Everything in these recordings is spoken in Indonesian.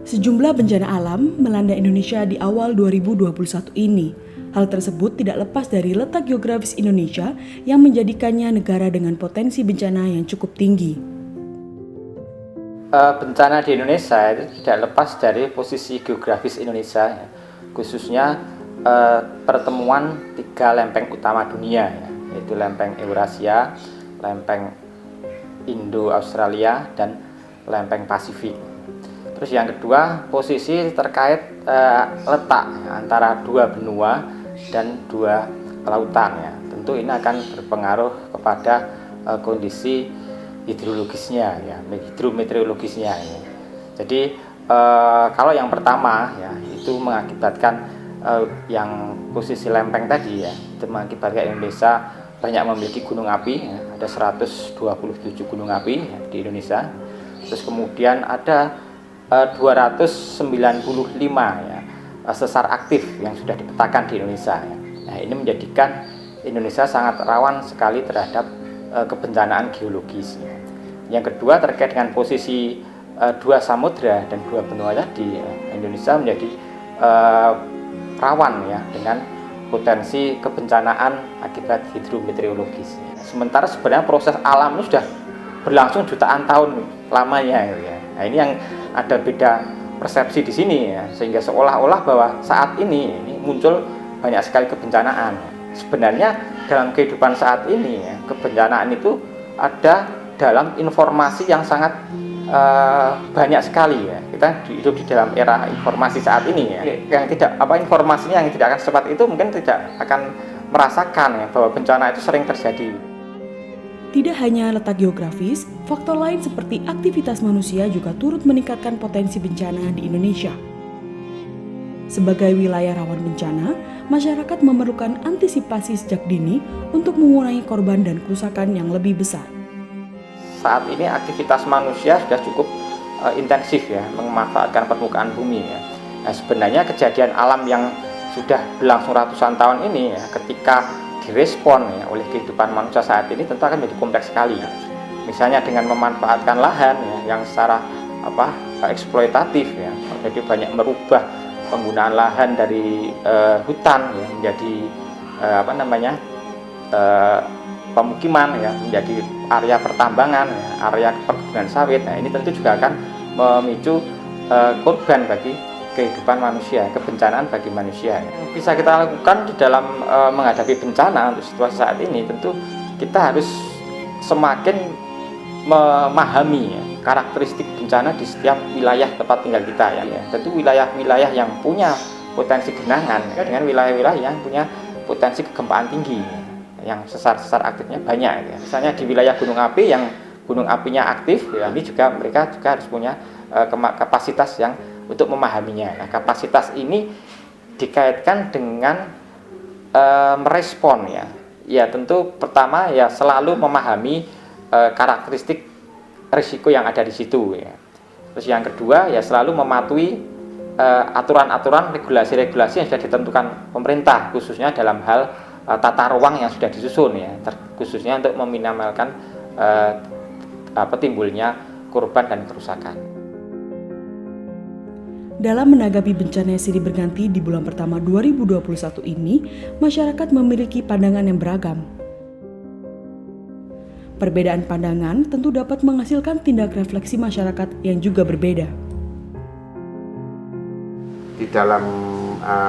Sejumlah bencana alam melanda Indonesia di awal 2021 ini. Hal tersebut tidak lepas dari letak geografis Indonesia yang menjadikannya negara dengan potensi bencana yang cukup tinggi. Bencana di Indonesia itu tidak lepas dari posisi geografis Indonesia, khususnya pertemuan tiga lempeng utama dunia, yaitu lempeng Eurasia, lempeng Indo-Australia, dan lempeng Pasifik. Terus yang kedua, posisi terkait letak antara dua benua dan dua lautan. Tentu ini akan berpengaruh kepada kondisi hidrologisnya, hidrometeorologisnya. Jadi kalau yang pertama itu mengakibatkan yang posisi lempeng tadi itu mengakibatkan Indonesia banyak memiliki gunung api, ada 127 gunung api di Indonesia. Terus kemudian ada 295 sesar aktif yang sudah dipetakan di Indonesia. Nah, ini menjadikan Indonesia sangat rawan sekali terhadap kebencanaan geologis. Yang kedua, terkait dengan posisi dua samudra dan dua benua tadi, Indonesia menjadi rawan dengan potensi kebencanaan akibat hidrometeorologis. Sementara sebenarnya proses alam itu sudah berlangsung jutaan tahun lamanya. Nah, ini yang ada beda persepsi di sini, sehingga seolah-olah bahwa saat ini muncul banyak sekali kebencanaan. Sebenarnya dalam kehidupan saat ini kebencanaan itu ada dalam informasi yang sangat banyak sekali. Kita hidup di dalam era informasi saat ini yang tidak informasinya yang tidak akan secepat itu mungkin tidak akan merasakan bahwa bencana itu sering terjadi. Tidak hanya letak geografis, faktor lain seperti aktivitas manusia juga turut meningkatkan potensi bencana di Indonesia. Sebagai wilayah rawan bencana, masyarakat memerlukan antisipasi sejak dini untuk mengurangi korban dan kerusakan yang lebih besar. Saat ini aktivitas manusia sudah cukup intensif memanfaatkan permukaan bumi. Nah, sebenarnya kejadian alam yang sudah berlangsung ratusan tahun ini ketika direspon oleh kehidupan manusia saat ini tentu akan menjadi kompleks sekali. Misalnya dengan memanfaatkan lahan yang secara eksploitatif, jadi banyak merubah penggunaan lahan dari hutan menjadi pemukiman, menjadi area pertambangan, area perkebunan sawit. Nah, ini tentu juga akan memicu korban bagi kehidupan manusia, kebencanaan bagi manusia. Yang bisa kita lakukan di dalam menghadapi bencana untuk situasi saat ini, tentu kita harus semakin memahami karakteristik bencana di setiap wilayah tempat tinggal kita. Tentu wilayah-wilayah yang punya potensi genangan dengan wilayah-wilayah yang punya potensi kegempaan tinggi, yang sesar-sesar aktifnya banyak. Misalnya di wilayah gunung api yang gunung apinya aktif, ini juga mereka juga harus punya kapasitas yang untuk memahaminya. Nah, kapasitas ini dikaitkan dengan merespon tentu pertama selalu memahami karakteristik risiko yang ada di situ. Terus yang kedua selalu mematuhi aturan-aturan, regulasi-regulasi yang sudah ditentukan pemerintah, khususnya dalam hal tata ruang yang sudah disusun khususnya untuk meminimalkan timbulnya korban dan kerusakan. Dalam menanggapi bencana yang silih berganti di bulan pertama 2021 ini, masyarakat memiliki pandangan yang beragam. Perbedaan pandangan tentu dapat menghasilkan tindak refleksi masyarakat yang juga berbeda. Di dalam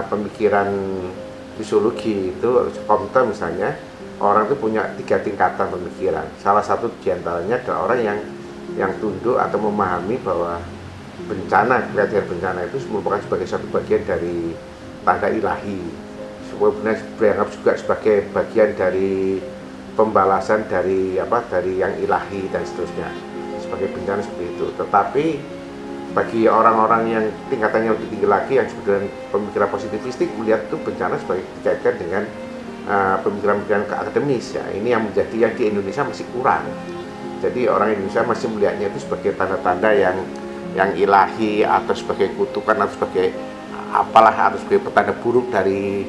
pemikiran fisiologi itu, Comte misalnya, orang itu punya 3 tingkatan pemikiran. Salah satu diantaranya adalah orang yang tunduk atau memahami bahwa bencana, kejadian bencana itu merupakan sebagai satu bagian dari tanda ilahi. Sebenarnya dianggap juga sebagai bagian dari pembalasan dari yang ilahi dan seterusnya, sebagai bencana seperti itu. Tetapi bagi orang-orang yang tingkatannya lebih tinggi lagi, yang sebenarnya pemikiran positivistik, melihat itu bencana sebagai dikaitkan dengan pemikiran-pemikiran akademis. Ini yang menjadi yang di Indonesia masih kurang. Jadi orang Indonesia masih melihatnya itu sebagai tanda-tanda yang ilahi, atau sebagai kutukan, atau sebagai atau sebagai petanda buruk dari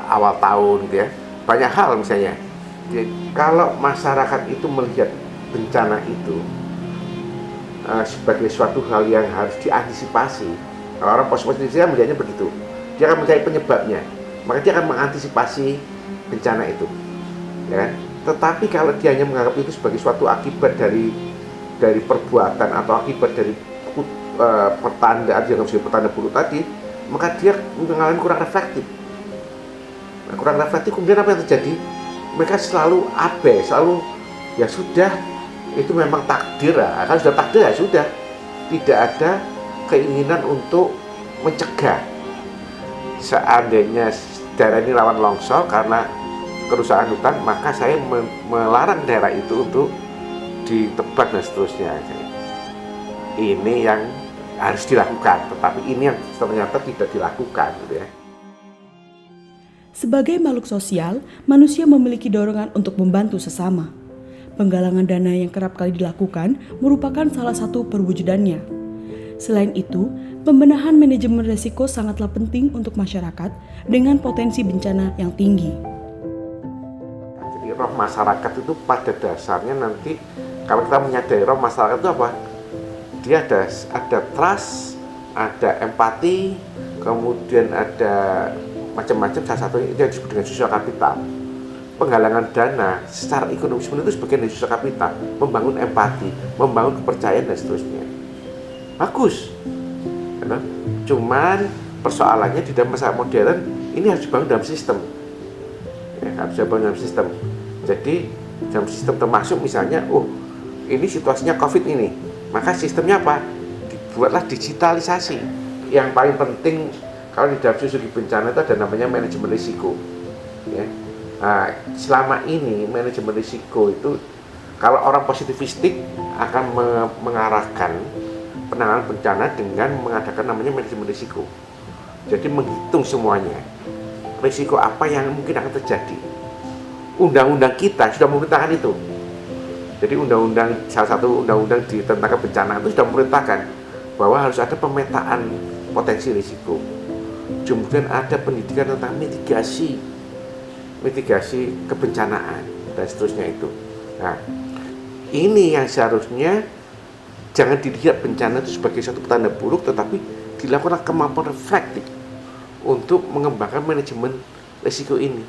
awal tahun banyak hal misalnya. Jadi, kalau masyarakat itu melihat bencana itu sebagai suatu hal yang harus diantisipasi. Kalau orang positif kan melihatnya begitu, dia akan mencari penyebabnya, maka dia akan mengantisipasi bencana itu, ya kan? Tetapi kalau dia hanya menganggap itu sebagai suatu akibat dari perbuatan atau akibat dari pertanda, dia sebagai pertanda buruk tadi, maka dia mengalami kurang reflektif. Nah, kurang reflektif, kemudian apa yang terjadi? Mereka selalu abai, selalu ya sudah, itu memang takdir ya. Kan sudah takdir ya sudah, tidak ada keinginan untuk mencegah. Seandainya daerah ini rawan longsor karena kerusakan hutan, maka saya melarang daerah itu untuk ditebang dan seterusnya. Ini yang harus dilakukan, tetapi ini yang ternyata tidak dilakukan, gitu ya. Sebagai makhluk sosial, manusia memiliki dorongan untuk membantu sesama. Penggalangan dana yang kerap kali dilakukan merupakan salah satu perwujudannya. Selain itu, pembenahan manajemen risiko sangatlah penting untuk masyarakat dengan potensi bencana yang tinggi. Jadi roh masyarakat itu pada dasarnya nanti, kalau kita menyadari roh masyarakat itu apa? Dia ada trust, ada empati, kemudian ada macam-macam, salah satunya itu yang disebut dengan social capital. Penggalangan dana secara ekonomis itu sebagian dari social capital, membangun empati, membangun kepercayaan dan seterusnya. Bagus. Cuman persoalannya di dalam masa modern ini harus dibangun dalam sistem. Ya, harus dibangun dalam sistem. Jadi dalam sistem termasuk misalnya, ini situasinya COVID ini, maka sistemnya apa? Dibuatlah digitalisasi. Yang paling penting kalau di dalam strategi bencana itu ada namanya manajemen risiko. Ya. Nah, selama ini manajemen risiko itu kalau orang positivistik akan mengarahkan penanganan bencana dengan mengadakan namanya manajemen risiko. Jadi menghitung semuanya, risiko apa yang mungkin akan terjadi. Undang-undang kita sudah memerintahkan itu. Jadi salah satu undang-undang tentang bencana itu sudah memerintahkan bahwa harus ada pemetaan potensi risiko. Kemudian ada pendidikan tentang mitigasi kebencanaan dan seterusnya itu. Nah, ini yang seharusnya jangan dilihat bencana itu sebagai suatu petanda buruk, tetapi dilakukan kemampuan reflektif untuk mengembangkan manajemen risiko ini.